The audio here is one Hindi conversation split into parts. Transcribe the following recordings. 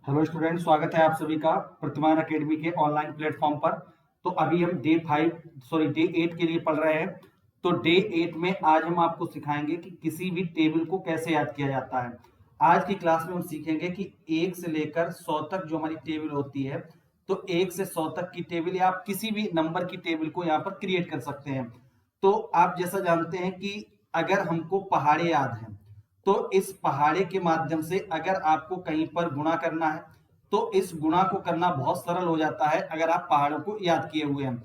हेलो स्टूडेंट, स्वागत है आप सभी का प्रतिमान एकेडमी के ऑनलाइन प्लेटफॉर्म पर। तो अभी हम डे 8 के लिए पढ़ रहे हैं। तो डे 8 में आज हम आपको सिखाएंगे कि किसी भी टेबल को कैसे याद किया जाता है। आज की क्लास में हम सीखेंगे कि 1 से लेकर 100 तक जो हमारी टेबल होती है, तो 1 से 100 तक की टेबल या आप किसी भी नंबर की टेबल को यहाँ पर क्रिएट कर सकते हैं। तो आप जैसा जानते हैं कि अगर हमको पहाड़े याद हैं, तो इस पहाड़े के माध्यम से अगर आपको कहीं पर गुणा करना है, तो इस गुणा को करना बहुत सरल हो जाता है अगर आप पहाड़ों को याद किए हुए हैं।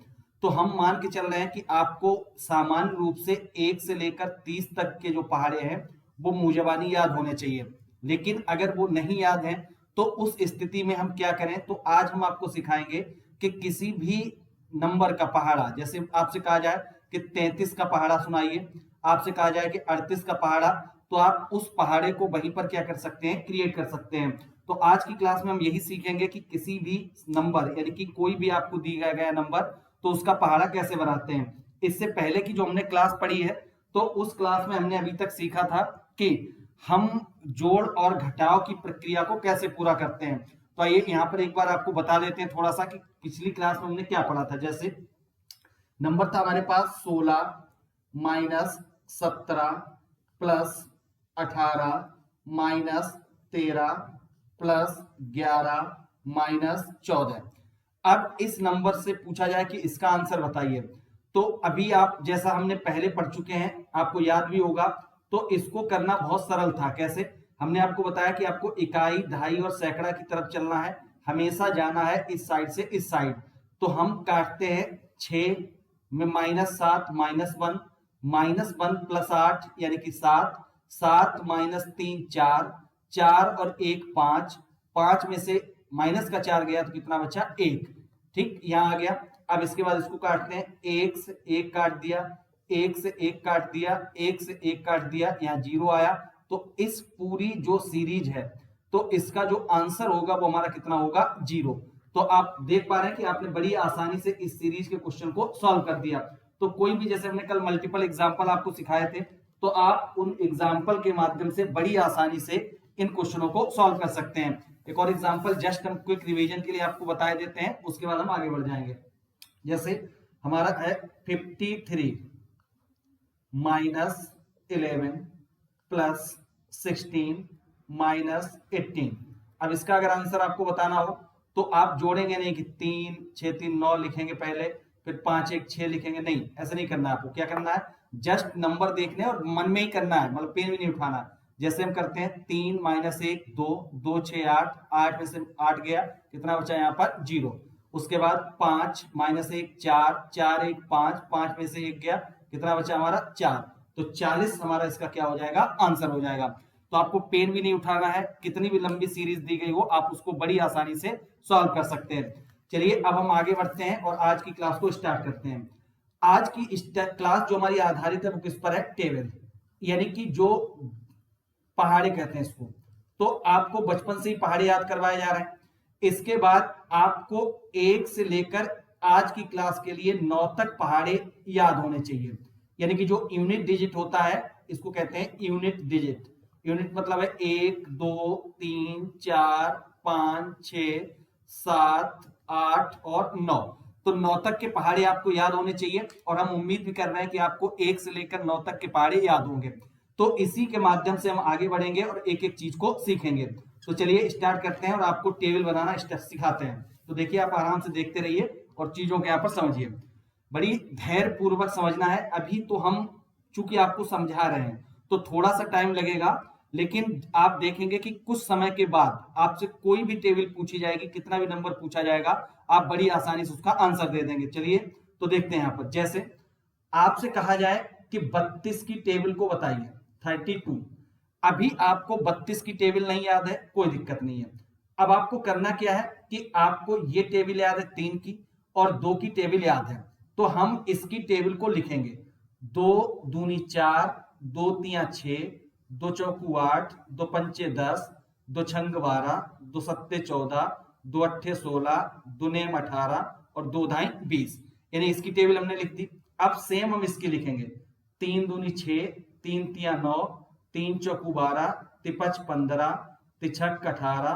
तो हम मान के चल रहे हैं कि आपको सामान्य रूप से 1 से लेकर 30 तक के जो पहाड़े हैं वो मुंह याद होने चाहिए। लेकिन अगर वो नहीं याद है तो उस स्थिति में हम क्या करें, तो आज हम आपको सिखाएंगे कि किसी भी नंबर का पहाड़ा, जैसे आपसे कहा जाए कि 33 का पहाड़ा सुनाइए, आपसे कहा जाए कि 38 का पहाड़ा, तो आप उस पहाड़े को वहीं पर क्या कर सकते हैं, क्रिएट कर सकते हैं। तो आज की क्लास में हम यही सीखेंगे कि किसी भी नंबर यानी कि कोई भी आपको दिया गया नंबर, तो उसका पहाड़ा कैसे बनाते हैं। इससे पहले की जो हमने क्लास पढ़ी है, तो उस क्लास में हमने अभी तक सीखा था कि हम जोड़ और घटाव की प्रक्रिया को कैसे पूरा करते हैं। तो आइए यहाँ पर एक बार आपको बता देते हैं थोड़ा सा कि पिछली क्लास में हमने क्या पढ़ा था। जैसे नंबर था हमारे पास 16 minus 17 plus 18 minus 13 plus 11 minus 14। अब इस नंबर से पूछा जाए कि इसका आंसर बताइए, तो अभी आप जैसा हमने पहले पढ़ चुके हैं, आपको याद भी होगा। तो इसको करना बहुत सरल था। कैसे? हमने आपको बताया कि आपको इकाई, दहाई और सैकड़ा की तरफ चलना है, हमेशा जाना है इस साइड से इस साइड। तो हम काटते हैं 6 में -7 -1, -1 प्लस 8 यानी कि 7, 7 माइनस 3 4, 4 और 1 5, 5 में से माइनस का 4 गया तो कितना बचा? 1। ठीक, यहां आ गया। अब इसके बाद इसको काटते हैं, 1 से 1 काट दिया, 1 से 1 काट दिया, 1 से 1 काट दिया, यहाँ 0 आया। तो इस पूरी जो सीरीज है, तो इसका जो आंसर होगा वो हमारा कितना होगा? 0। तो आप देख पा रहे हैं कि आपने बड़ी आसानी से इस सीरीज के क्वेश्चन को सॉल्व कर दिया। तो कोई भी, जैसे हमने कल मल्टीपल एग्जाम्पल आपको सिखाए थे, तो आप उन एग्जाम्पल के माध्यम से बड़ी आसानी से इन क्वेश्चनों को सॉल्व कर सकते हैं। एक और एग्जाम्पल जस्ट हम क्विक रिवीजन के लिए आपको बता देते हैं, उसके बाद हम आगे बढ़ जाएंगे। जैसे हमारा है 53 माइनस 11 प्लस 16 माइनस 18। अब इसका अगर आंसर आपको बताना हो तो आप जोड़ेंगे नहीं कि 3 6 3 9 लिखेंगे पहले, फिर 5 1 6 लिखेंगे, नहीं, ऐसा नहीं करना है। आपको क्या करना है, जस्ट नंबर देखने और मन में ही करना है, मतलब पेन भी नहीं उठाना। जैसे हम करते हैं 3 माइनस 1 2, 2 6 8, 8 में से 8 गया, कितना बचा यहाँ पर? 0। उसके बाद 5 माइनस 1 4, 4 1 5, 5 में से 1 गया, कितना बचा हमारा? 4। तो 40 हमारा इसका क्या हो जाएगा? आंसर हो जाएगा। तो आपको पेन भी नहीं उठाना है, कितनी भी लंबी सीरीज दी गई हो आप उसको बड़ी आसानी से सॉल्व कर सकते हैं। चलिए अब हम आगे बढ़ते हैं और आज की क्लास को स्टार्ट करते हैं। आज की क्लास जो हमारी आधारित है वो किस पर है? टेबल, यानी कि जो पहाड़े कहते हैं इसको। तो आपको बचपन से ही पहाड़े याद करवाए जा रहे हैं। इसके बाद आपको 1 से लेकर आज की क्लास के लिए 9 तक पहाड़े याद होने चाहिए। यानी कि जो यूनिट डिजिट होता है इसको कहते हैं यूनिट डिजिट। यूनिट मतलब है 1 2 3 4 5 6 7 8 और 9। तो 9 तक के पहाड़े आपको याद होने चाहिए, और हम उम्मीद भी कर रहे हैं कि आपको 1 से लेकर 9 तक के पहाड़े याद होंगे। तो इसी के माध्यम से हम आगे बढ़ेंगे और एक एक चीज को सीखेंगे। तो चलिए स्टार्ट करते हैं और आपको टेबल बनाना स्टेप सिखाते हैं। तो देखिए, आप आराम से देखते रहिए और चीजों को यहाँ पर समझिए। बड़ी धैर्य पूर्वक समझना है। अभी तो हम चूंकि आपको समझा रहे हैं तो थोड़ा सा टाइम लगेगा, लेकिन आप देखेंगे कि कुछ समय के बाद आपसे कोई भी टेबल पूछी जाएगी, कितना भी नंबर पूछा जाएगा, आप बड़ी आसानी से उसका आंसर दे देंगे। चलिए तो देखते हैं यहाँ पर। जैसे आपसे कहा जाए कि 32 की टेबल को बताइए, 32। अभी आपको 32 की टेबल नहीं याद है, कोई दिक्कत नहीं है। अब आपको करना क्या है कि आपको ये टेबल याद है 3 की और 2 की टेबल याद है, तो हम इसकी टेबल को लिखेंगे। 2 दूनी 4, 2 तिया 6, 2 चौकू 8, 2 पंचे 10, 2 छंग 12, 2 सत्ते 14, 2 अट्ठे 16, 2 नेम 18 और 2 धाई 20। यानी इसकी टेबल हमने लिख दी। अब सेम हम इसकी लिखेंगे। 3 दूनी 6, 3 तिया 9, 3 चौकू 12, तिपच 15, तिछक 18,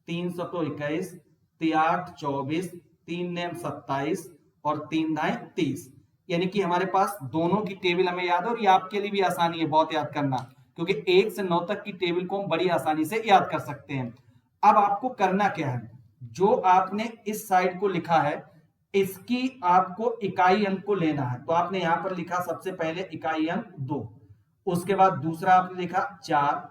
3 सतो 21, 3 8 24, 3 9 27 और 3 9 30। यानी कि हमारे पास दोनों की टेबल हमें याद है, और ये आपके लिए भी आसानी है बहुत याद करना, क्योंकि 1 से 9 तक की टेबल को हम बड़ी आसानी से याद कर सकते हैं। अब आपको करना क्या है, जो आपने इस साइड को लिखा है इसकी आपको इकाई अंक को लेना है। तो आपने यहां पर लिखा सबसे पहले इकाई अंक 2, उसके बाद दूसरा आपने लिखा 4,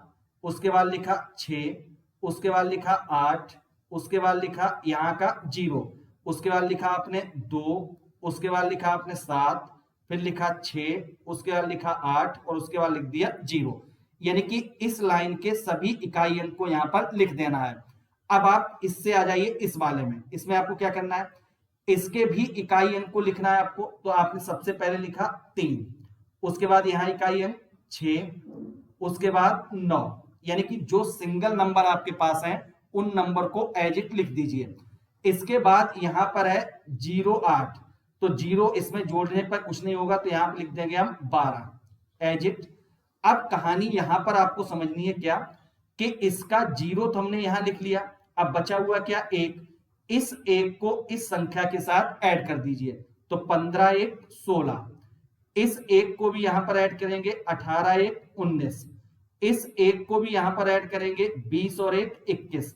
उसके बाद लिखा 6, उसके बाद लिखा 8, उसके बाद लिखा यहाँ का 0, उसके बाद लिखा आपने 2, उसके बाद लिखा आपने 7, फिर लिखा 6, उसके बाद लिखा 8 और उसके बाद लिख दिया 0। यानी कि इस लाइन के सभी इकाई अंक को यहां पर लिख देना है। अब आप इससे आ जाइए इस वाले में, इसमें आपको क्या करना है, इसके भी इकाई अंक को लिखना है आपको। तो आपने सबसे पहले लिखा 3, उसके बाद यहां इकाई अंक 6, उसके बाद 9, यानी कि जो सिंगल नंबर आपके पास है उन नंबर को एज इट लिख दीजिए। इसके बाद यहां पर है 0 8, तो 0 इसमें जोड़ने पर कुछ नहीं होगा, तो यहां पर लिख देंगे हम 12 एज इट। अब कहानी यहां पर आपको समझनी है क्या, कि इसका 0 तो हमने यहां लिख लिया, अब बचा हुआ क्या 1, इस 1 को इस संख्या के साथ ऐड कर दीजिए, तो 15 1 16, इस 1 को भी यहां पर ऐड करेंगे 18 1 19, इस 1 को भी यहां पर ऐड करेंगे 20 और 1 21,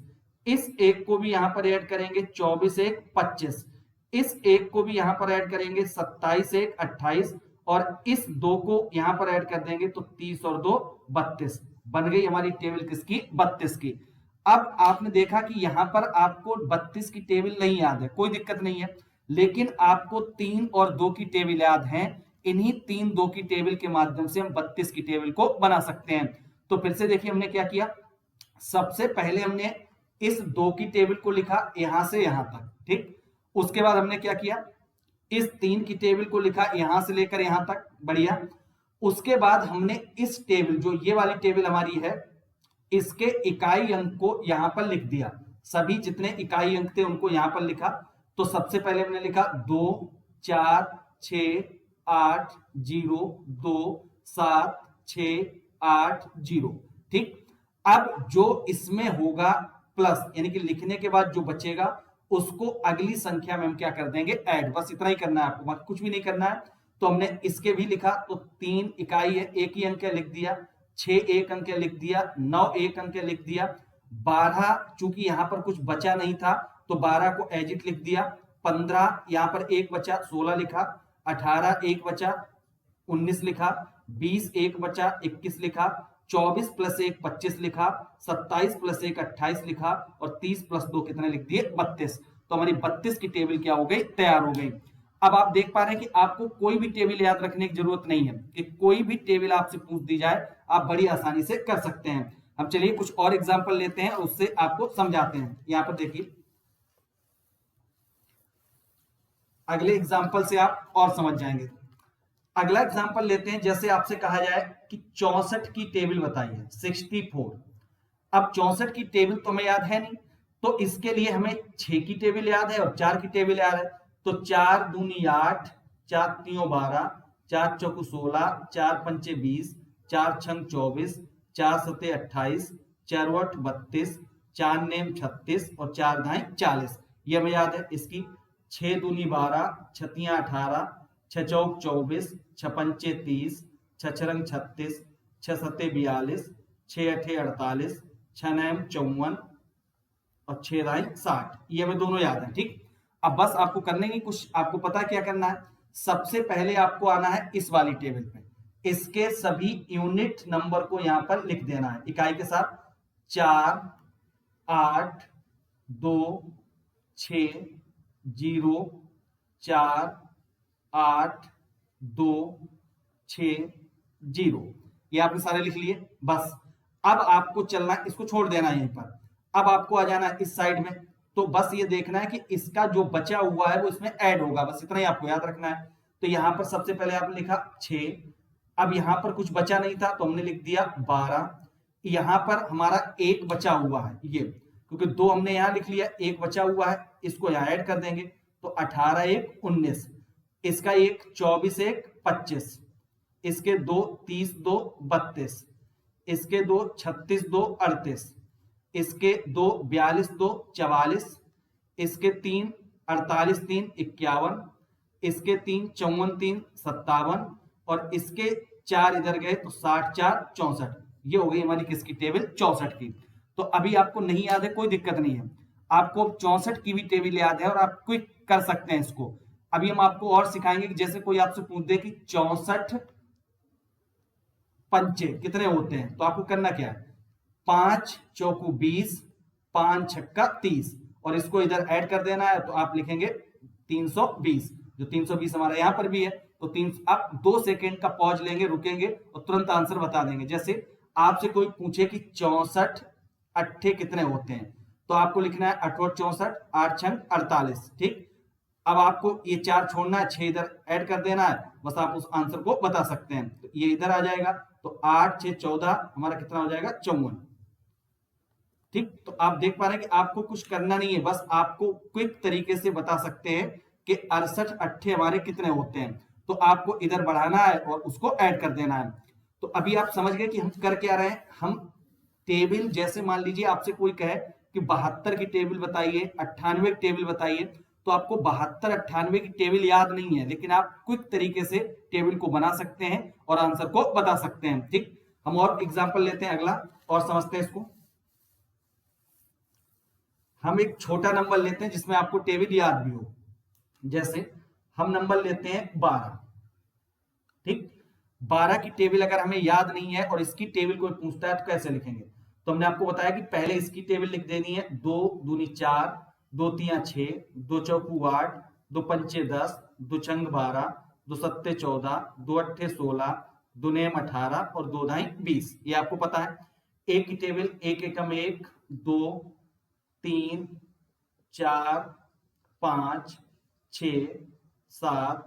इस 1 को भी यहां पर ऐड करेंगे 24 1 25, इस 1 को भी यहां पर ऐड करेंगे 27 1 28, और इस 2 को यहां पर ऐड कर देंगे तो 30 और 2 32। बन गई हमारी टेबल किसकी, 32 की। अब आपने देखा कि यहां पर आपको 32 की टेबल नहीं याद है, कोई दिक्कत नहीं है, लेकिन आपको 3 और 2 की टेबल याद है। इन्हीं 3 2 की टेबल के माध्यम से हम 32 की टेबल को बना सकते हैं। तो फिर से देखिए हमने क्या किया, सबसे पहले हमने इस 2 की टेबल को लिखा यहां से यहां तक, ठीक। उसके बाद हमने क्या किया, इस 3 की टेबल को लिखा यहां से लेकर यहां तक, बढ़िया। उसके बाद हमने इस टेबल, जो ये वाली टेबल हमारी है, इसके इकाई अंक को यहां पर लिख दिया, सभी जितने इकाई अंक थे उनको यहां पर लिखा। तो सबसे पहले हमने लिखा 2 4 6 8 0 2 7 6 8 0, ठीक। अब जो इसमें होगा प्लस, यानी कि लिखने के बाद जो बचेगा उसको अगली संख्या में हम क्या कर देंगे, ऐड। बस इतना ही करना है आपको, बाकी कुछ भी नहीं करना है। तो हमने इसके भी लिखा, तो 3 इकाई है, एक ही अंक लिख दिया, 6 एक अंक लिख दिया, 9 एक अंक लिख दिया, 12 चूंकि यहां पर कुछ बचा नहीं था तो 12 को एज इट लिख दिया, 15 यहां पर एक बचा 16 लिखा, 18 एक बचा 19 लिखा, 20 एक बचा 21 लिखा, 24 प्लस 1 25 लिखा, 27 प्लस 1 28 लिखा, और 30 प्लस 2 कितने लिख दिए, 32। तो हमारी 32 की टेबल क्या हो गई, तैयार हो गई। अब आप देख पा रहे हैं कि आपको कोई भी टेबल याद रखने की जरूरत नहीं है, कि कोई भी टेबल आपसे पूछ दी जाए आप बड़ी आसानी से कर सकते हैं। अब चलिए कुछ और एग्जाम्पल लेते हैं और उससे आपको समझाते हैं। यहां पर देखिए, अगले एग्जाम्पल से आप और समझ जाएंगे। अगला एग्जाम्पल लेते हैं, जैसे आपसे कहा जाए कि 64 की टेबल बताइए, 64। अब 64 की टेबल तो हमें याद है नहीं, तो इसके लिए हमें 6 की टेबल याद है और 4 की टेबल याद है। तो 4 दूनी 8, 4 तीयों 12, 4 चौकू 16, 4 पंचे 20, 4 छंग 24, 4 सते 28, 4 8 32, 4 नेम 36 और 4 दाएं 40। ये हमें याद है। इसकी 6 दूनी 12, 6 तियां 18, 6 चौक 24, 6 पंचे 30, 6 छरंग 36, 6 सते 42, 6 अठे 48, 6 नैम 54 और 6 दाएं 60। ये हमें दोनों याद है, ठीक। अब बस आपको करने की कुछ, आपको पता क्या करना है, सबसे पहले आपको आना है इस वाली टेबल पे, इसके सभी यूनिट नंबर को यहां पर लिख देना है इकाई के साथ। 4 8 2 6 0 4 8 2 6 0। ये आपने सारे लिख लिए। बस अब आपको चलना, इसको छोड़ देना यहीं पर। अब आपको आ जाना है इस साइड में, तो बस ये देखना है कि इसका जो बचा हुआ है वो इसमें ऐड होगा, बस इतना ही आपको याद रखना है। तो यहां पर सबसे पहले आपने लिखा 6, अब यहां पर कुछ बचा नहीं था तो हमने लिख दिया 12, यहां पर हमारा एक बचा हुआ है, ये क्योंकि 2 हमने यहां लिख लिया, एक बचा हुआ है, इसको यहां ऐड कर देंगे, तो 18 1 19, इसका एक 24 1 25, इसके 2 30 2 32, इसके 2 36 2 38, इसके 2 42 2 44, इसके 3 48 3 51, इसके 3 54 3 57 और इसके 4 इधर गए तो 60 4 64। ये हो गई हमारी किसकी टेबल 64 की। तो अभी आपको नहीं याद है कोई दिक्कत नहीं है, आपको 64 की भी टेबल याद है और आप क्विक कर सकते हैं इसको। अभी हम आपको और सिखाएंगे कि जैसे कोई आपसे पूछ दे कि 64 पंचे कितने होते हैं, तो आपको करना क्या है, 5 चौकू 20, 5 छक्का 30 और इसको इधर ऐड कर देना है, तो आप लिखेंगे 320। जो 320 हमारा यहां पर भी है, तो 3 आप 2 सेकेंड का पॉज लेंगे, रुकेंगे और तुरंत आंसर बता देंगे। जैसे आपसे कोई पूछे कि 64 अट्ठे कितने होते हैं, तो आपको लिखना है 8 64 8 छंग 48। ठीक, अब आपको ये 4 छोड़ना है, 6 इधर ऐड कर देना है, बस आप उस आंसर को बता सकते हैं। तो ये इधर आ जाएगा, तो 8 6 14 हमारा कितना हो जाएगा 54। ठीक, तो आप देख पा रहे हैं कि आपको कुछ करना नहीं है, बस आपको क्विक तरीके से बता सकते हैं कि 68 अट्ठे हमारे कितने होते हैं। तो आपको इधर बढ़ाना है और उसको ऐड कर देना है। तो अभी आप समझ गए कि हम कर क्या रहे हैं। हम टेबल, जैसे मान लीजिए आपसे कोई कहे कि 72 की टेबल बताइए, 98 की टेबल बताइए, तो आपको 72 98 की टेबल याद नहीं है, लेकिन आप क्विक तरीके से टेबल को बना सकते हैं और आंसर को बता सकते हैं। ठीक, हम और एग्जांपल लेते हैं अगला और समझते हैं इसको। हम एक छोटा नंबर लेते हैं जिसमें आपको टेबल याद भी हो। जैसे हम नंबर लेते हैं 12। ठीक, 12 की टेबल अगर हमें याद नहीं है और इसकी टेबल कोई पूछता है तो कैसे लिखेंगे। तो हमने आपको बताया कि पहले इसकी टेबल लिख देनी है, 2 दूनी 4, 2 तिया 6, 2 चौकू 8, 2 पंचे 10, 2 छंग 12, 2 सत्ते 14, 2 अट्ठे 16, 2 नेम 18 और 2 ढाई 20। ये आपको पता है। एक की टेबल 1 एकम 1, 2 3 4 5 6 7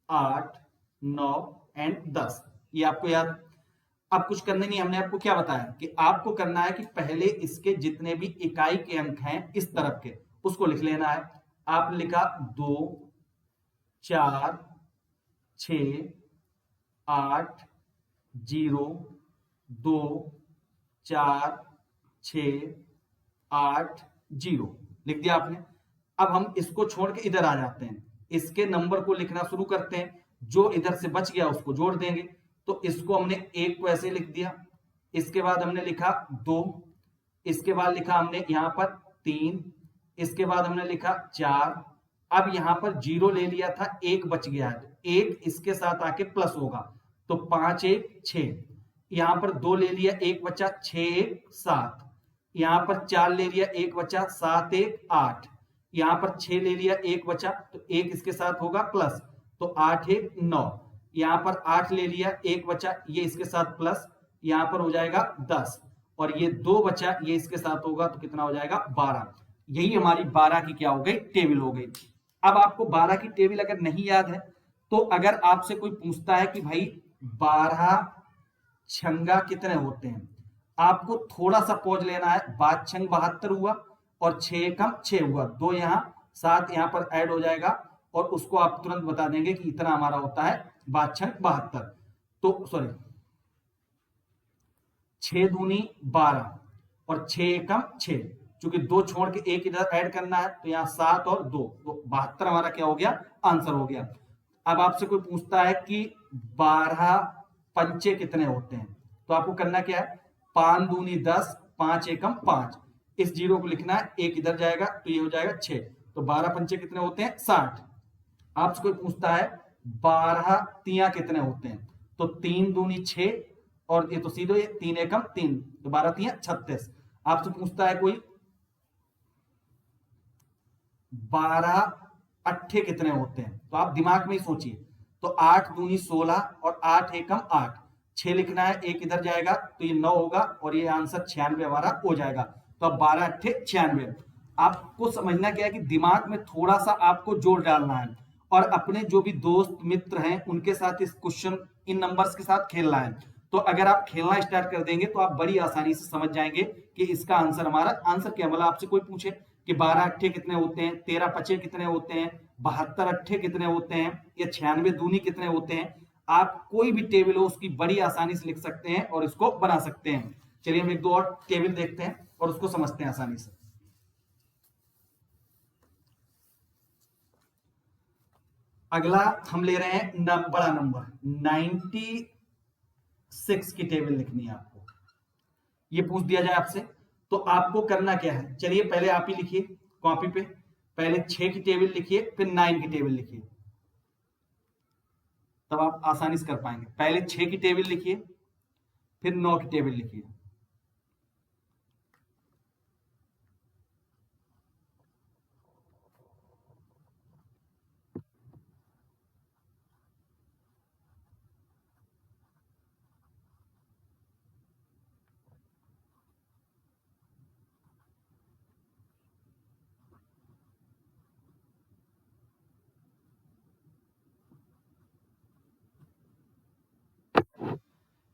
8 9 एंड 10। ये आपको याद। अब कुछ करने नहीं, हमने आपको क्या बताया कि आपको करना है कि पहले इसके जितने भी इकाई के अंक हैं इस तरफ के, उसको लिख लेना है। आप लिखा 2 4 6 8 0 2 4 6 8 0 लिख दिया आपने। अब हम इसको छोड़ के इधर आ जाते हैं, इसके नंबर को लिखना शुरू करते हैं, जो इधर से बच गया उसको जोड़ देंगे। तो इसको हमने 1 को ऐसे लिख दिया, इसके बाद हमने लिखा 2, इसके बाद लिखा हमने यहां पर 3, इसके बाद हमने लिखा 4। अब यहां पर 0 ले लिया था, 1 बच गया है, 1 इसके साथ आके प्लस होगा, तो 5 1 6। यहां पर 2 ले लिया, 1 बचा, 6 1 7। यहां पर 4 ले लिया, 1 बचा, 7 1 8। यहां पर 6 ले लिया, 1 बचा, तो 1 इसके साथ होगा प्लस, तो 8 1 9। यहां पर 8 ले लिया, 1 बचा, ये इसके साथ प्लस, यहां पर हो जाएगा 10 और ये 2 बचा, ये इसके साथ होगा, तो कितना हो जाएगा 12। यही हमारी 12 की क्या हो गई टेबल हो गई। अब आपको 12 की टेबल अगर नहीं याद है, तो अगर आपसे कोई पूछता है कि भाई 12 छंगा कितने होते हैं, आपको थोड़ा सा पॉज लेना है। 5 छंग 72 हुआ और 6 एकम 6 हुआ, 2 यहां 7 यहां पर ऐड हो जाएगा और उसको आप तुरंत बता देंगे कि इतना हमारा होता है 5 छंग 72। तो सॉरी 6 दूनी 12 और 6 एकम 6, क्योंकि 2 छोड़ के 1 इधर ऐड करना है, तो यहाँ 7 और 2, तो 72 हमारा क्या हो गया आंसर हो गया। अब आपसे कोई पूछता है कि 12 पंचे कितने होते हैं, तो आपको करना क्या है, 5 दूनी 10, 5 एकम 5, इस 0 को लिखना है, 1 इधर जाएगा, तो ये हो जाएगा 6। तो 12 पंचे कितने होते हैं 60। आपसे कोई पूछता है 12 तिया कितने होते हैं, तो 3 दूनी 6 और ये तो सीधे ये 3 एकम 3, तो 12 तिया 36। आपसे पूछता है कोई 12 अट्ठे कितने होते हैं, तो आप दिमाग में ही सोचिए, तो 8 दूनी 16 और 8 एकम 8, 6 लिखना है, 1 इधर जाएगा, तो ये 9 होगा और ये आंसर 96 हमारा हो जाएगा। तो अब 12 अट्ठे 96। आपको समझना क्या है कि दिमाग में थोड़ा सा आपको जोर डालना है और अपने जो भी दोस्त मित्र हैं उनके साथ इस क्वेश्चन इन नंबर्स के साथ खेलना है। तो अगर आप खेलना स्टार्ट कर देंगे तो आप बड़ी आसानी से समझ जाएंगे कि इसका आंसर हमारा आंसर क्या। मतलब आपसे कोई पूछे कि 12 अट्ठे कितने होते हैं, 13 पचे कितने होते हैं, 72 अट्ठे कितने होते हैं, या 96 दूनी कितने होते हैं, आप कोई भी टेबल हो उसकी बड़ी आसानी से लिख सकते हैं और इसको बना सकते हैं। चलिए हम एक दो और टेबल देखते हैं। और उसको समझते हैं आसानी से। अगला हम ले रहे हैं बड़ा नंबर 96 की टेबल लिखनी है आपको। ये पूछ दिया जाए आपसे तो आपको करना क्या है, चलिए पहले आप ही लिखिए कॉपी पे, पहले 6 की टेबल लिखिए फिर 9 की टेबल लिखिए, तब आप आसानी से कर पाएंगे। पहले 6 की टेबल लिखिए फिर 9 की टेबल लिखिए।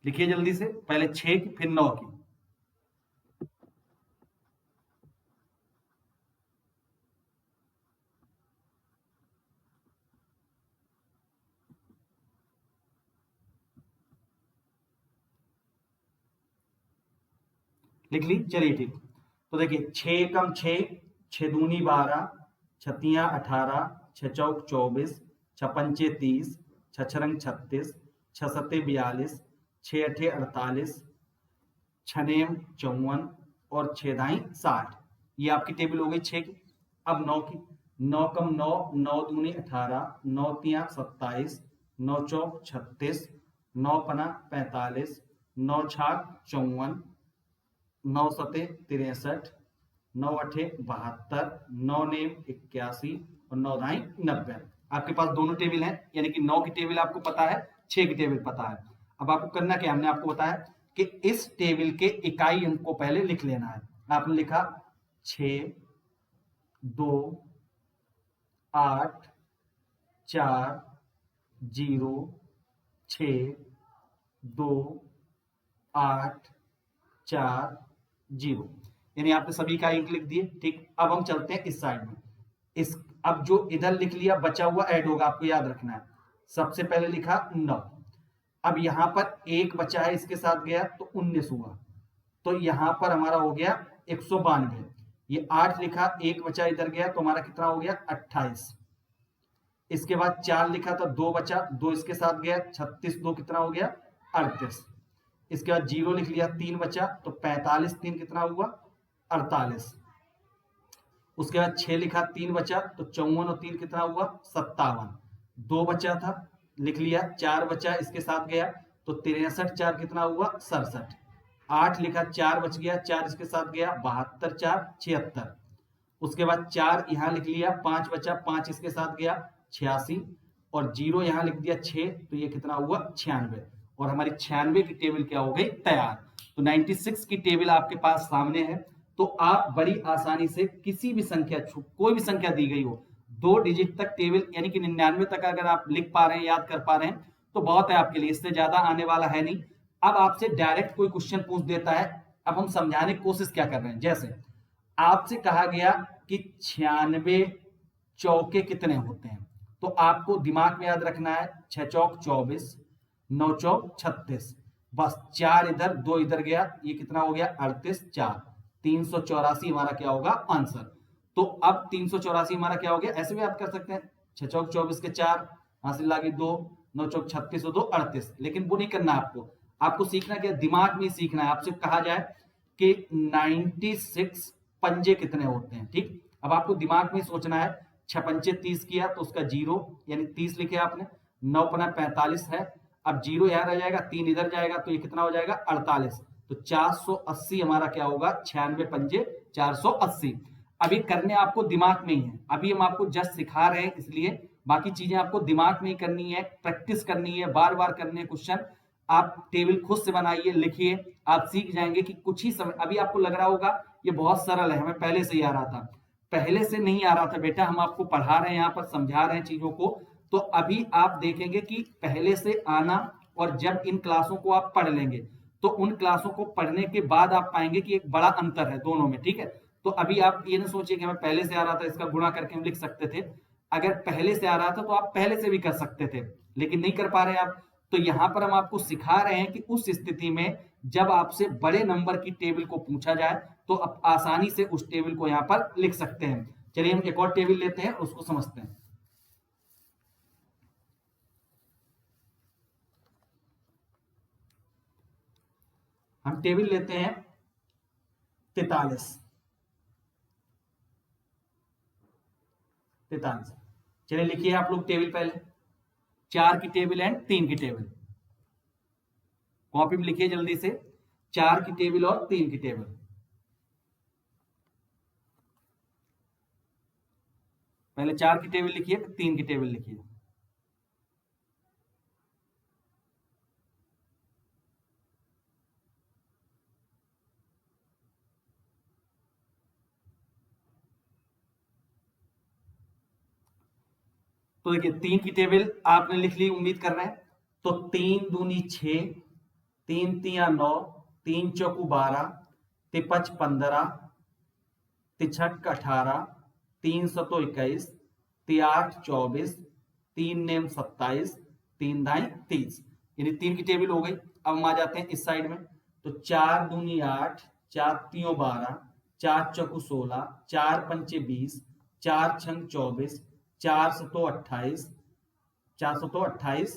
लिखिए जल्दी से, पहले 6 की फिर 9 की। लिख ली, चलिए ठीक। तो देखिए 6 कम 6, 6 दूनी 12, 6 18, 6 चौक 24, 6 पंचे 30, 6 छरंग 36, 6 सत्ते 42, 6 अठे 48, 6 नेम 54 और 6 दाई 60। ये आपकी टेबल हो गई 6 की। अब 9 की, 9 कम 9, 9 दूनी 18, 9 तिया 27, 9 चौक 36, 9 पना 45, 9 छाक 54, 9 सते 63, 9 अठे 72, 9 नेम 81 और 9 दाई 90। आपके पास दोनों टेबल हैं, यानी कि 9 की टेबल आपको पता है, 6 की टेबल पता है। अब आपको करना क्या, हमने आपको बताया कि इस टेबल के इकाई अंक को पहले लिख लेना है। आपने लिखा 6 2 8 4 0 6 2 8 4 0, यानी आपने सभी का अंक लिख दिए। ठीक, अब हम चलते हैं इस साइड में। इस अब जो इधर लिख लिया बचा हुआ ऐड होगा, आपको याद रखना है। सबसे पहले लिखा 9, अब यहां पर एक बचा है, इसके साथ गया तो 19 हुआ, तो यहां पर हमारा हो गया 192। ये 8 लिखा, एक बचा इधर गया तो हमारा कितना हो गया 28। इसके बाद 4 लिखा था, 2 बचा, 2 इसके साथ गया 36, 2 कितना हो गया 38। इसके बाद 0 लिख लिया, 3 बचा तो 45, 3 कितना हुआ 48। उसके बाद 6 लिखा, 3 बचा तो 54 और 3 कितना हुआ 57। 2 बचा था, लिख लिया, 4 बचा इसके साथ गया तो 63, 4 कितना हुआ 67। 8 लिखा, 4 बच गया, 4 इसके साथ गया 72, 4 76। उसके बाद 4 यहां लिख लिया, 5 बचा, 5 इसके साथ गया 86 और 0 यहां लिख दिया 6, तो ये कितना हुआ 96 और हमारी 96 की टेबल क्या हो गई तैयार। तो 96 की टेबल आपके पास सामने है, तो आप बड़ी आसानी से किसी भी संख्या, कोई भी संख्या दी गई हो, 2 डिजिट तक टेबल यानी कि 99 तक अगर आप लिख पा रहे हैं, याद कर पा रहे हैं तो बहुत है आपके लिए, इससे ज्यादा आने वाला है नहीं। अब आपसे डायरेक्ट कोई क्वेश्चन पूछ देता है, अब हम समझाने की कोशिश क्या कर रहे हैं, जैसे आपसे कहा गया कि 96 चौके कितने होते हैं, तो आपको दिमाग में याद रखना है 6 चौक 24, 9 चौक 36, बस 4 इधर 2 इधर गया, ये कितना हो गया 38, 4 384 हमारा क्या होगा आंसर। तो अब 384 हमारा क्या हो गया, ऐसे भी आप कर सकते हैं 6 चौक 24 के 4 हासिल लागे 2, 9 चौक 36 और 2 38, लेकिन वो नहीं करना आपको। आपको सीखना क्या, दिमाग में सीखना है। आपसे कहा जाए कि 96 पंजे कितने होते हैं, ठीक, अब आपको दिमाग में सोचना है। 6 पंचे 30 किया तो उसका 0 यानी 30 लिखे आपने, 9 पना 45 है, अब 0 यहां रह जाएगा, 3 इधर जाएगा तो ये कितना हो जाएगा 48, तो 480 हमारा क्या होगा, 96 पंजे 480। अभी करने आपको दिमाग में ही है, अभी हम आपको जस्ट सिखा रहे हैं, इसलिए बाकी चीजें आपको दिमाग में ही करनी है, प्रैक्टिस करनी है, बार बार करने हैं क्वेश्चन। आप टेबल खुद से बनाइए, लिखिए, आप सीख जाएंगे कि कुछ ही समय। अभी आपको लग रहा होगा ये बहुत सरल है, हमें पहले से ही आ रहा था, पहले से नहीं आ रहा था बेटा, हम आपको पढ़ा रहे हैं, यहाँ पर समझा रहे हैं चीजों को। तो अभी आप देखेंगे कि पहले से आना, और जब इन क्लासों को आप पढ़ लेंगे तो उन क्लासों को पढ़ने के बाद आप पाएंगे कि एक बड़ा अंतर है दोनों में, ठीक है। तो अभी आप ये ना सोचिए कि हमें पहले से आ रहा था, इसका गुणा करके हम लिख सकते थे। अगर पहले से आ रहा था तो आप पहले से भी कर सकते थे, लेकिन नहीं कर पा रहे आप। तो यहां पर हम आपको सिखा रहे हैं कि उस स्थिति में जब आपसे बड़े नंबर की टेबल को पूछा जाए तो अब आसानी से उस टेबल को यहां पर लिख सकते हैं। चलिए हम एक और टेबल लेते हैं, उसको समझते हैं। हम टेबल लेते हैं 43। चलिए लिखिए आप लोग टेबल पहले, 4 की टेबल एंड 3 की टेबल। कॉपी में लिखिए जल्दी से, 4 की टेबल और 3 की टेबल। पहले 4 की टेबल लिखिए, फिर 3 की टेबल लिखिए। तो देखिए 3 की टेबल आपने लिख ली, उम्मीद कर रहे हैं। तो 3 दूनी 6, 3 तिया 9, 3 चौकू 12, तिपच 15, तिछक 18, 3 सतो 21, तियाठ 24, 3 नेम 27, 3 दाई 30। यानी 3 की टेबल हो गई। अब हम आ जाते हैं इस साइड में। तो 4 दूनी 8, 4 तियो 12, 4 चौकू 16, 4 पंचे 20, 4 छंग 24, 4 सतो 28, 428,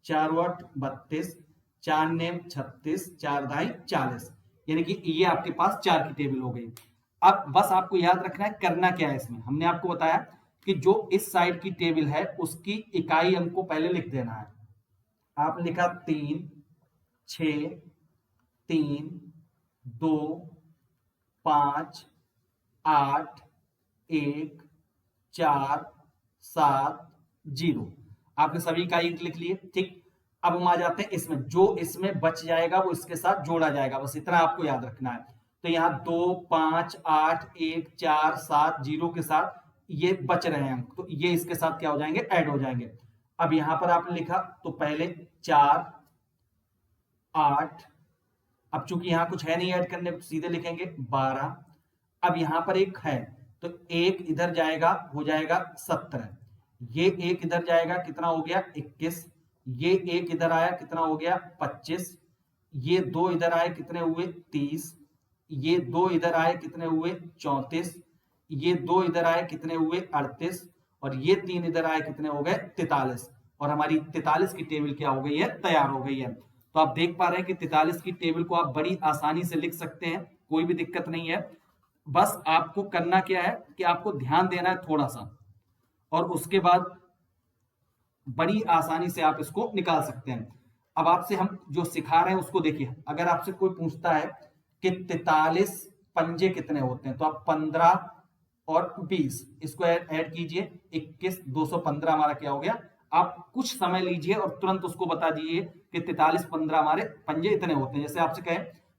4 वट 32, 4 नेम 36, 4 दाई 40। यानी कि ये आपके पास 4 की टेबल हो गई। अब बस आपको याद रखना है करना क्या है इसमें। हमने आपको बताया कि जो इस साइड की टेबल है उसकी इकाई अंक को पहले लिख देना है। आप लिखा 3, 6, 3, 2, 5, 8, 1, 4, 7, 0। आपने सभी इकाई अंक लिख लिए, ठीक। अब हम आ जाते हैं इसमें, जो इसमें बच जाएगा वो इसके साथ जोड़ा जाएगा, बस इतना आपको याद रखना है। तो यहाँ 2, 5, 8, 1, 4, 7, 0 के साथ ये बच रहे हैं, तो ये इसके साथ क्या हो जाएंगे, ऐड हो जाएंगे। अब यहां पर आपने लिखा तो पहले 4, 8, अब चूंकि यहां कुछ है नहीं ऐड करने, तो सीधे लिखेंगे 12। अब यहां पर एक है तो एक इधर जाएगा, हो जाएगा 17। ये एक इधर जाएगा, कितना हो गया 21। ये एक इधर आया, कितना हो गया 25। ये 2 इधर आए, कितने हुए 30। ये 2 इधर आए, कितने हुए 34। ये 2 इधर आए, कितने हुए 38। और ये 3 इधर आए, कितने हो गए 43। और हमारी 43 की टेबल क्या हो गई है, तैयार हो गई है। तो आप देख पा रहे हैं कि 43 की टेबल को आप बड़ी आसानी से लिख सकते हैं, कोई भी दिक्कत नहीं है। बस आपको करना क्या है कि आपको ध्यान देना है थोड़ा सा, और उसके बाद बड़ी आसानी से आप इसको निकाल सकते हैं। अब आपसे हम जो सिखा रहे हैं उसको देखिए। अगर आपसे कोई पूछता है कि 43 पंजे कितने होते हैं, तो आप 15 और 20 इसको ऐड कीजिए, 21, 215 हमारा क्या हो गया। आप कुछ समय लीजिए और तुरंत उसको बता दीजिए कि 43 15 हमारे पंजे इतने होते हैं। जैसे आपसे कहे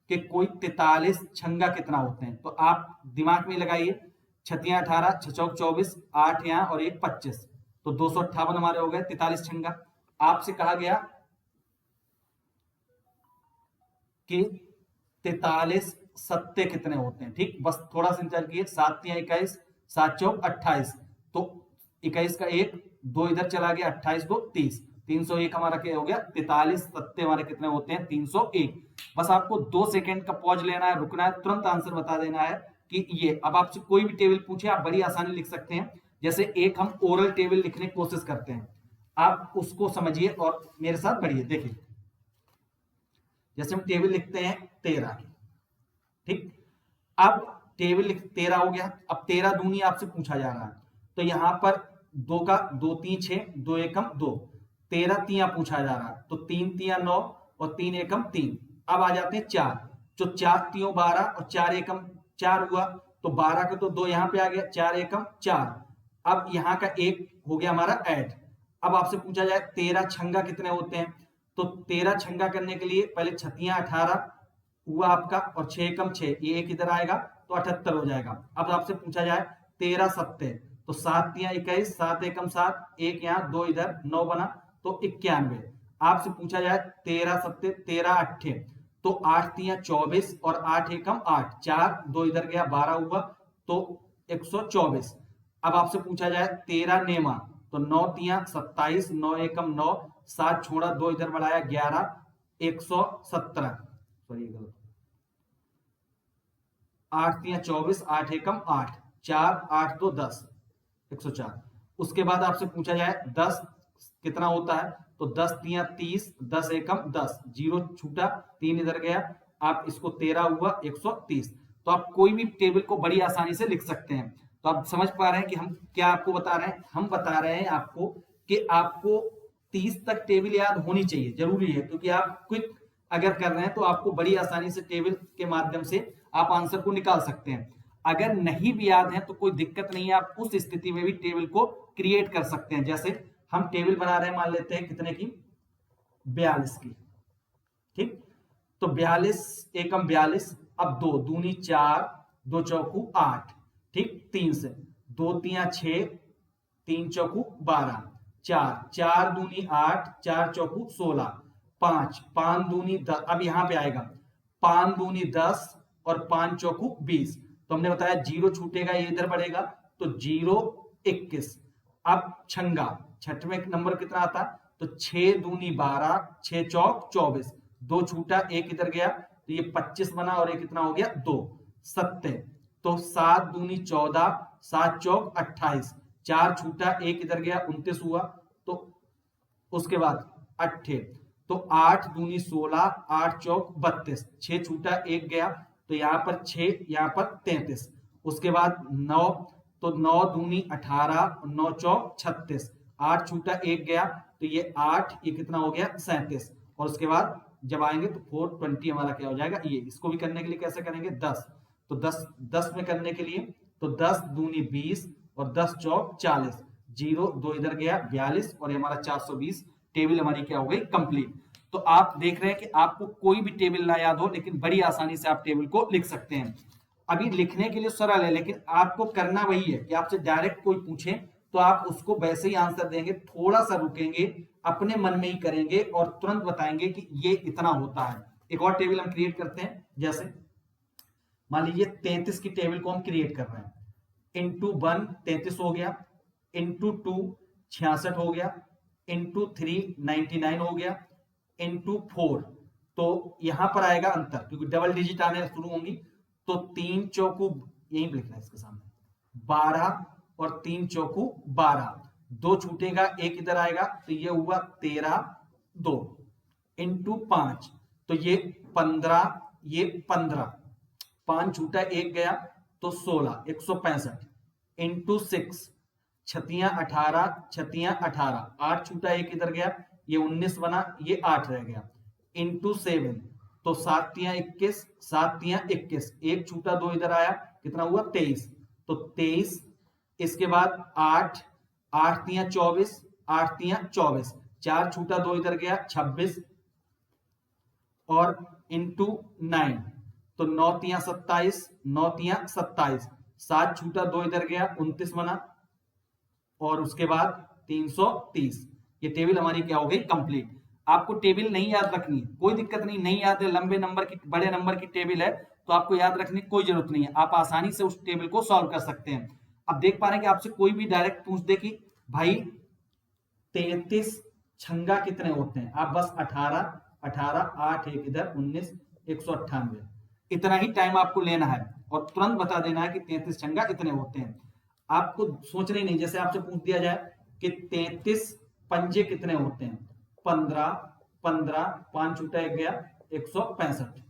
कि कोई 43 छंगा कितना होते हैं, तो आप दिमाग में लगाइए, छतियां 18, छचौक 24, 8 यहाँ और 1 25, तो 258 हमारे हो गए 43 छंगा। आपसे कहा गया कि 43 सत्ते कितने होते हैं, ठीक। बस थोड़ा सा इंतजार कीजिए, 7 तिया 21, 7 चौक 28, तो 21 का 1, 2 इधर चला गया, 28 2 30, 301 हमारा क्या हो गया। 43 सत्ते हमारे कितने होते हैं, 301। बस आपको 2 सेकेंड का पॉज लेना है, रुकना है, तुरंत आंसर बता देना है कि ये। अब आपसे कोई भी टेबल पूछे आप बड़ी आसानी लिख सकते हैं। जैसे एक हम ओरल टेबल लिखने की कोशिश करते हैं, आप उसको समझिए और मेरे साथ बढ़िए। देखिए जैसे हम टेबल लिखते हैं 13 की, ठीक। अब टेबल 13 हो गया। अब 13 दूनी आपसे पूछा जा रहा है, तो यहां पर 2 का 2 3 6, 2 एकम 2, 13 तिया पूछा जा रहा है, तो 3 तिया 9 और 3 एकम 3। अब आ जाते हैं 4, जो 4 तियो 12 और 4 एकम 4 हुआ, तो 12 का तो 2 यहां पे आ गया, 4 एकम 4। अब यहां का 1 हो गया हमारा ऐड। अब आपसे पूछा जाए 13 छंगा कितने होते हैं, तो 13 छंगा करने के लिए पहले छतियां 18 हुआ आपका, और 6 एकम 6, ये एक इधर आएगा तो 78 हो जाएगा। अब आपसे पूछा जाए 13 सत्ते, तो 7 तिया 21, 7 एकम 7, 1 यहाँ 2 इधर, 9 बना तो 91। आपसे पूछा जाए 13 सत्ते 13 अट्ठे, तो 8 तिया 24 और 8 एकम 8, 4 2 इधर गया 12 हुआ तो 124। अब आपसे पूछा जाए 13 नेमा, तो 9 तिया 27, 9 एकम 9, 7 छोड़ा 2 इधर बढ़ाया 11, 117। सॉरी गलत। 8 3 24, 8 एकम 8, 4 8 2 10, 104। उसके बाद आपसे पूछा जाए 10 कितना होता है, तो 10 3 30, 10 एकम 10, 0 छूटा, 3 इधर गया, आप इसको 13 हुआ 130। तो आप कोई भी टेबल को बड़ी आसानी से लिख सकते हैं। तो आप समझ पा रहे हैं कि हम क्या आपको बता रहे हैं, हम बता रहे हैं आपको कि आपको 30 तक टेबल याद होनी चाहिए, जरूरी है, क्योंकि आप क्विक अगर कर रहे हैं तो आपको बड़ी आसानी से टेबल के माध्यम से आप आंसर को निकाल सकते हैं। अगर नहीं भी याद है तो कोई दिक्कत नहीं है, आप उस स्थिति में भी टेबल को क्रिएट कर सकते हैं। जैसे हम टेबल बना रहे हैं, मान लेते हैं कितने की, 42 की, ठीक। तो 42 एकम 42, अब 2 दूनी 4, 2 चौकू 8, ठीक, 3 से 2 3 6, 3 चौकू 12, 4 4 दूनी 8, 4 चौकू 16, 5 5 दूनी 10, अब यहां पे आएगा 5 दूनी 10 और 5 चौकू 20। तो हमने बताया 0 छूटेगा, ये इधर बढ़ेगा, तो 0 21। अब छंगा, छठवें नंबर कितना आता, तो 6 दूनी 12, 6 चौक 24, 2 छूटा, 1 इधर गया, तो ये 25 बना, और ये कितना हो गया 2 सत्ते। तो 7 दूनी 14, 7 चौक 28, 4 छूटा, 1 इधर गया, 29 हुआ। तो उसके बाद 8, तो 8 दूनी 16, 8 चौक 32, 6 छूटा, 1 गया, तो यहां पर 6, यहां पर 33। उसके बाद 9, तो 9 दूनी 18, 9 चौक 36, 8 छूटा, 1 गया, तो ये 8, ये कितना हो गया 37। और उसके बाद जब आएंगे तो 420 हमारा क्या हो जाएगा, ये। इसको भी करने के लिए कैसे करेंगे, 10, तो 10 में करने के लिए, तो 10 दूनी 20 और 10 चौक 40, 0 2 इधर गया 42, और ये हमारा 420 टेबल हमारी क्या हो गई, कंप्लीट। तो आप देख रहे हैं कि आपको कोई भी टेबल ना याद हो, लेकिन बड़ी आसानी से आप टेबल को लिख सकते हैं। अभी लिखने के लिए सरल है, लेकिन आपको करना वही है कि आपसे डायरेक्ट कोई पूछे तो आप उसको वैसे ही आंसर देंगे, थोड़ा सा रुकेंगे, अपने मन में ही करेंगे और तुरंत बताएंगे कि ये इतना होता है। एक और टेबल हम क्रिएट करते हैं, जैसे मान लीजिए 33 की टेबल को हम क्रिएट कर रहे हैं। इंटू 1 33 हो गया, इंटू 2 66 हो गया, इंटू 3 99 हो गया, इंटू 4, तो यहां पर आएगा अंतर, क्योंकि डबल डिजिट आने शुरू होंगी। तो 3 चौकू, यहीं पे लिखना है इसके सामने, 12 और 3 चौकू 12, 2 छूटेगा, 1 इधर आएगा, तो ये हुआ 13 2, इंटू 5, तो ये 15, ये 15, 5 छूटा, 1 गया, तो 16 165, इंटू 6, छतियां 18, छतियां 18, 8 छूटा, 1 इधर गया, ये 19 बना, ये 8 रह गया, इंटू 7, तो 7 तियां 21, 7 तियां 21, 1 छूटा, 2 इधर आया, कितना हुआ 23, तो 23। इसके बाद 8 8 तियां 24, 8 तियां 24, 4 छूटा, 2 इधर गया 26, और इंटू 9, तो 9 तियां 27, 9 तियां 27, 7 छूटा, 2 इधर गया 29 बना, और उसके बाद 330। ये टेबल हमारी क्या हो गई, कंप्लीट। आपको टेबल नहीं याद रखनी, कोई दिक्कत नहीं, नहीं याद है, लंबे नंबर की, बड़े नंबर की टेबल है, तो आपको याद रखने की कोई जरूरत नहीं है, आप आसानी से उस टेबल को सॉल्व कर सकते हैं। अब देख पा रहे हैं कि आपसे कोई भी डायरेक्ट पूछ दे कि भाई 33 छंगा कितने होते हैं, आप बस 18 18 8 1 इधर 19 198, इतना ही टाइम आपको लेना है और तुरंत बता देना है कि 33 छंगा इतने होते हैं। आपको सोचना ही नहीं, जैसे आपसे पूछ दिया जाए कि 33 पंजे कितने होते हैं, 15 15, 5 छूटा 1 गया 165।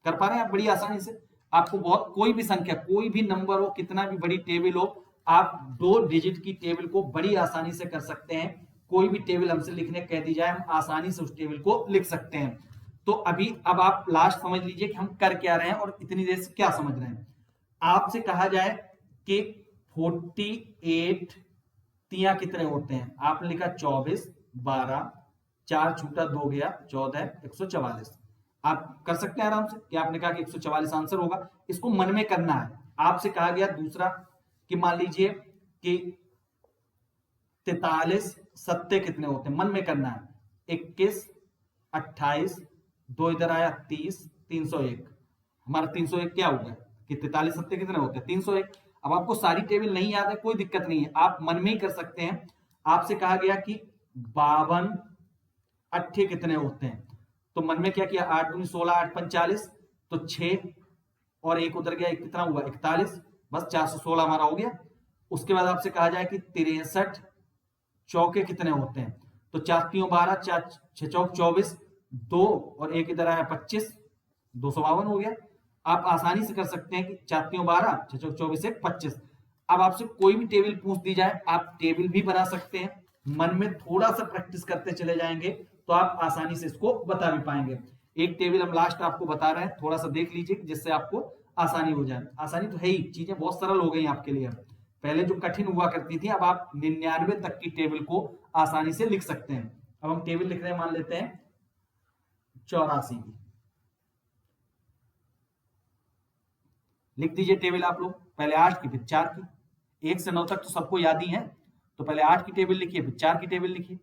कर पा रहे हैं आप बड़ी आसानी से। आपको बहुत, कोई भी संख्या, कोई भी नंबर हो, कितना भी बड़ी टेबल हो, आप 2 डिजिट की टेबल को बड़ी आसानी से कर सकते हैं। कोई भी टेबल हमसे लिखने कह दी जाए, हम आसानी से उस टेबल को लिख सकते हैं। तो अभी अब आप लास्ट समझ लीजिए कि हम कर क्या रहे हैं और इतनी देर से क्या समझ रहे हैं। आपसे कहा जाए कि 48 तियां कितने होते हैं, आपने लिखा 24 12, 4 छूटा 2 गया 14 144। आप कर सकते हैं आराम से, कि आपने कहा कि 144 आंसर होगा, इसको मन में करना है। आपसे कहा गया दूसरा कि मान लीजिए कि 43 सत्ते कितने होते हैं, मन में करना है, 21 28, 2 इधर आया 30 301, हमारा 301 क्या हो गया कि 43 सत्ते कितने होते हैं 301। अब आपको सारी टेबल नहीं याद है, कोई दिक्कत नहीं है, आप मन में ही कर सकते हैं। आपसे कहा गया कि 52 अट्ठे कितने होते हैं, तो मन में क्या किया, 8 दूनी 16 8 45, तो 6, और एक उधर गया, कितना हुआ 41, बस 416 हमारा हो गया। उसके बाद आपसे कहा जाए कि 63 चौके कितने होते हैं, तो 4 3 12, 4 6 चौक 24, 2 और एक इधर आया 25, 252 हो गया। आप आसानी से कर सकते हैं कि 4 3 12, 6 चौक 24, 1 25। अब आपसे कोई भी टेबल पूछ दी जाए, आप टेबल भी बना सकते हैं। मन में थोड़ा सा प्रैक्टिस करते चले जाएंगे तो आप आसानी से इसको बता भी पाएंगे। एक टेबल हम लास्ट आपको बता रहे हैं, थोड़ा सा देख लीजिए जिससे आपको आसानी हो जाए। आसानी तो है ही, चीजें बहुत सरल हो गई आपके लिए। पहले जो कठिन हुआ करती थी, अब आप 99 तक की टेबल को आसानी से लिख सकते हैं। अब हम टेबल लिख रहे हैं, मान लेते हैं 84 की। लिख दीजिए टेबल आप लोग, पहले 8 की फिर 4 की। 1 से 9 तक तो सबको याद ही है, तो पहले 8 की टेबल लिखिए फिर 4 की टेबल लिखिए।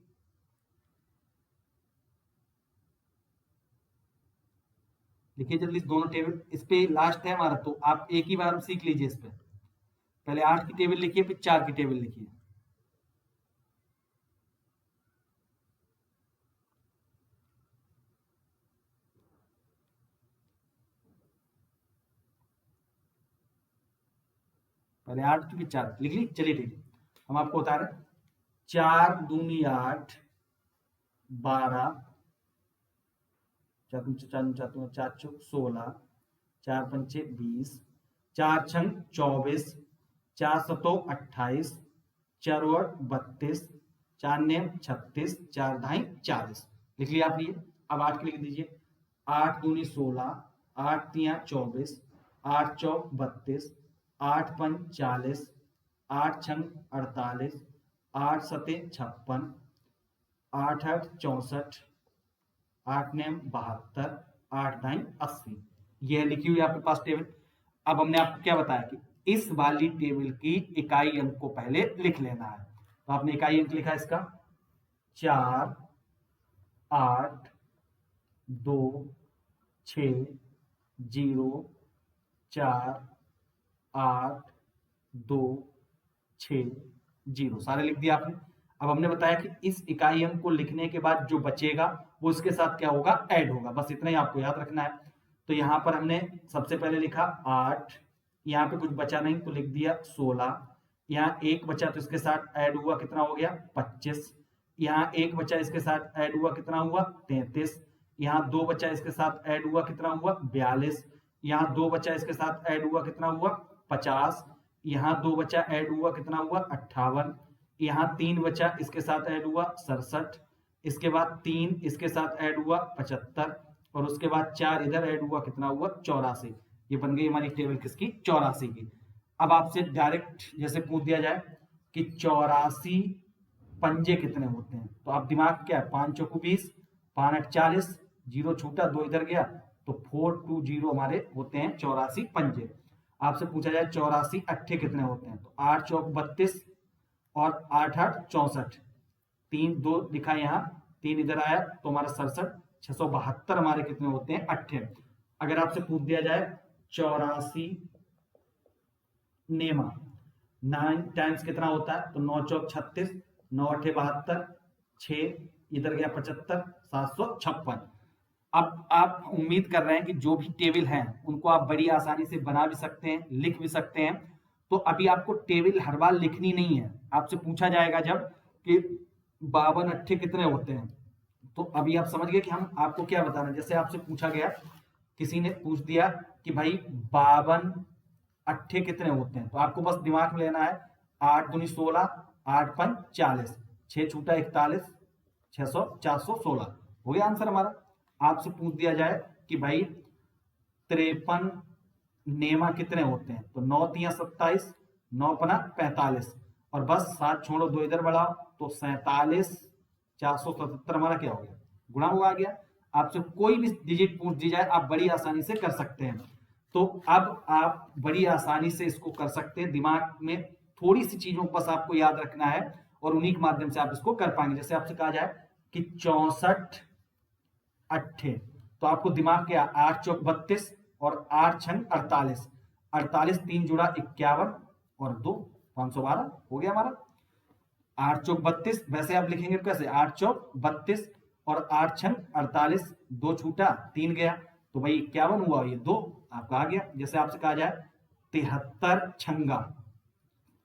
लिखिए जल्दी दोनों टेबल, इस पे लास्ट है हमारा, तो आप एक ही बार सीख लीजिए इस पे। पहले 8 की टेबल लिखिए फिर 4 की टेबल लिखिए। पहले 8 की फिर 4 लिख ली, चलिए ठीक है। हम आपको बता रहे हैं 4 दूनी 8, 12, 4 चौक 16, 4 पंचे 20, 4 छंग 24, 4 सतो 28, 4 और 32, 4 नेम 36, 4 ढाई 40। लिख लिया आपने ये। अब 8 लिख दीजिए, 8 दूनी 16, 8 तिया 24, 8 चौक 32, 8 पंच 40, 8 छंग 48, 8 सते 56, 8 8 64, 8 नेम 72, 8 ढाई 80। ये लिखी हुई आपके पास टेबल। अब हमने आपको क्या बताया कि इस वाली टेबल की इकाई अंक को पहले लिख लेना है। तो आपने इकाई अंक लिखा इसका 4 8 2 6 0 4 8 2 6 0, सारे लिख दिया आपने। अब हमने बताया कि इस इकाई अंक को लिखने के बाद जो बचेगा वो इसके साथ क्या होगा, ऐड होगा। बस इतना ही आपको याद रखना है। तो यहां पर हमने सबसे पहले लिखा 8, यहाँ पे कुछ बचा नहीं तो लिख दिया 16, यहाँ एक बचा तो इसके साथ ऐड हुआ, कितना हो गया 25, यहाँ एक बचा इसके साथ ऐड हुआ, कितना हुआ 33, यहाँ 2 बचा इसके साथ ऐड हुआ, कितना हुआ 42, यहाँ 2 बचा इसके साथ ऐड हुआ, कितना हुआ 50, यहाँ 2 बचा ऐड हुआ, कितना हुआ 58, यहाँ 3 बचा इसके साथ ऐड हुआ 67, इसके बाद 3 इसके साथ ऐड हुआ 75, और उसके बाद 4 इधर ऐड हुआ, कितना हुआ 84। ये बन गई हमारी टेबल किसकी, 84 की। अब आपसे डायरेक्ट जैसे पूछ दिया जाए कि 84 पंजे कितने होते हैं, तो आप दिमाग क्या है, 5 चौको 20, 5 8 40, 0 छूटा 2 इधर गया, तो 420 हमारे होते हैं 84 पंजे। आपसे पूछा जाए 84 अट्ठे कितने होते हैं, तो 8 चौक 32 और 8 8 64, 3 2 लिखा यहाँ, 3 इधर आया तो हमारा 67, 672 हमारे कितने होते हैं अट्ठे। अगर आपसे पूछ दिया जाए 84 नेमा 9 टाइम्स कितना होता है, तो 9 चौक 36, 9 अट्ठे 72, 6 इधर गया 75, 756। अब आप उम्मीद कर रहे हैं कि जो भी टेबल हैं उनको आप बड़ी आसानी से बना भी सकते हैं, लिख भी सकते हैं। तो अभी आपको टेबल हर बार लिखनी नहीं है, आपसे पूछा जाएगा जब कि 52 अट्ठे कितने होते हैं, तो अभी आप समझ गए कि हम आपको क्या बताना है। जैसे आपसे पूछा गया, किसी ने पूछ दिया कि भाई 52 अट्ठे कितने होते हैं, तो आपको बस दिमाग में लेना है 8 दूनी 16, 8 पंच 40, 6 छूटा 41, 600 416 हो गया आंसर हमारा। आपसे पूछ दिया जाए कि भाई 53 नेमा कितने होते हैं, तो 9 तिया 27, 9 पना 45, और बस 7 छोड़ो 2 इधर बढ़ाओ, तो 47, 477 हमारा क्या हो गया, गुणा हुआ आ गया। आपसे कोई भी डिजिट पूछ दी जाए आप बड़ी आसानी से कर सकते हैं। तो अब आप बड़ी आसानी से इसको कर सकते हैं, दिमाग में थोड़ी सी चीजों को बस आपको याद रखना है और उन्हीं के माध्यम से आप इसको कर पाएंगे। जैसे आपसे कहा जाए कि 64 अट्ठे, तो आपको दिमाग के 8 चौक 32 और 8 छंग 48, 48 3 जुड़ा 51 और 2 512 हो गया हमारा। 8 चौक 32 वैसे आप लिखेंगे कैसे, 8 चौक 32 और 8 छंग 48, 2 छूटा 3 गया, तो भाई 51 हुआ, ये 2 आपका आ गया। जैसे आपसे कहा जाए 73 छंगा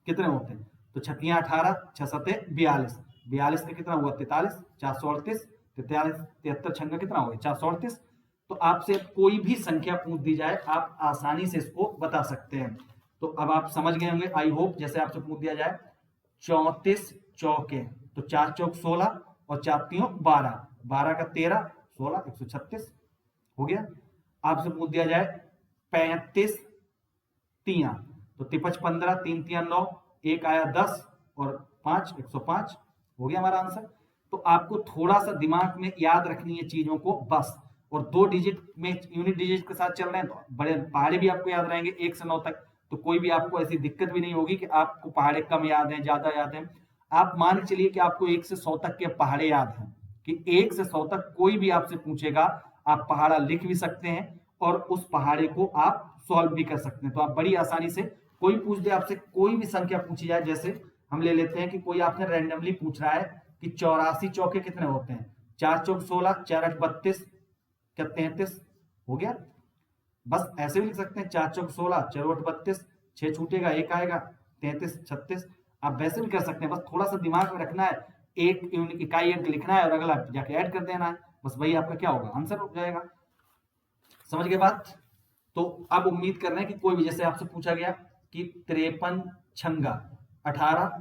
कितने होते हैं, तो छतियां 18, 6 सते 42, 42 का कितना हुआ 43, 438, 43, 73 छंगा कितना हो गया 438। तो आपसे कोई भी संख्या पूछ दी जाए आप आसानी से इसको बता सकते हैं। तो अब आप समझ गए होंगे आई होप। जैसे आपसे पूछ दिया जाए 34 चौके, तो 4 चौक 16 और 4 तीयों 12, 12 का 13, 16, 136 हो गया। आपसे पूछ दिया जाए 35 तिया, तो तिपच 15, 3 तिया 9, एक आया 10 और 5, 105 हो गया हमारा आंसर। तो आपको थोड़ा सा दिमाग में याद रखनी है चीजों को बस। और 2 डिजिट में यूनिट डिजिट के साथ चल रहे हैं तो बड़े पहाड़े भी आपको याद रहेंगे 1 से 9 तक। तो कोई भी आपको ऐसी दिक्कत भी नहीं होगी कि आपको पहाड़े कम याद हैं ज्यादा याद हैं। आप मान के चलिए कि आपको 1 से 100 तक के पहाड़े याद हैं, कि 1 से 100 तक कोई भी आपसे पूछेगा आप पहाड़ा लिख भी सकते हैं और उस पहाड़े को आप सॉल्व भी कर सकते हैं। तो आप बड़ी आसानी से कोई पूछ दे आपसे, कोई भी संख्या पूछी जाए, जैसे हम ले लेते हैं कि कोई आपने रैंडमली पूछ रहा है कि 84 चौके कितने होते हैं, 4 चौक 16, 4 8 32, क्या 33 हो गया। बस ऐसे भी लिख सकते हैं 4 चौक 16, 4 8 32, 6 छूटेगा 1 आएगा 33 36। आप वैसे भी कर सकते हैं, बस थोड़ा सा दिमाग में रखना है, एक इकाई अंक लिखना है और अगला जाके ऐड कर देना है, बस वही आपका क्या होगा आंसर हो जाएगा। समझ गए बात। तो अब उम्मीद कर रहे हैं कि कोई भी, जैसे आपसे पूछा गया कि 53 छंगा 18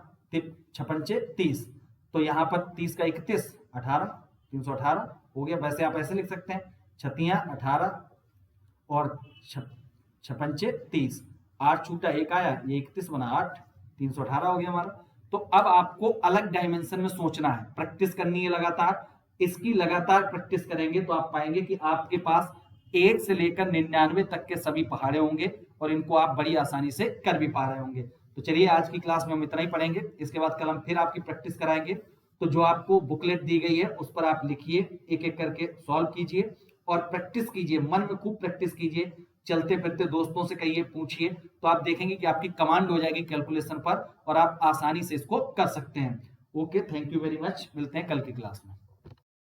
छपंचे 30, तो यहाँ पर 30 का 31, 18, 318 हो गया। वैसे आप ऐसे लिख सकते हैं छतियां 18 और छपंचे 30, 8 छूटा 1 आया, ये 31 बना 8, 318 हो गया हमारा। तो अब आपको अलग डायमेंशन में सोचना है, प्रैक्टिस करनी है लगातार। इसकी लगातार प्रैक्टिस करेंगे तो आप पाएंगे कि आपके पास 1 से लेकर 99 तक के सभी पहाड़े होंगे और इनको आप बड़ी आसानी से कर भी पा रहे होंगे। तो चलिए आज की क्लास में हम इतना ही पढ़ेंगे, इसके बाद कल हम फिर आपकी प्रैक्टिस कराएंगे। तो जो आपको बुकलेट दी गई है उस पर आप लिखिए, एक एक करके सॉल्व कीजिए और प्रैक्टिस कीजिए, मन में खूब प्रैक्टिस कीजिए, चलते फिरते दोस्तों से कहिए, पूछिए, तो आप देखेंगे कि आपकी कमांड हो जाएगी कैलकुलेशन पर और आप आसानी से इसको कर सकते हैं। Okay, thank you very much, मिलते हैं कल की क्लास में।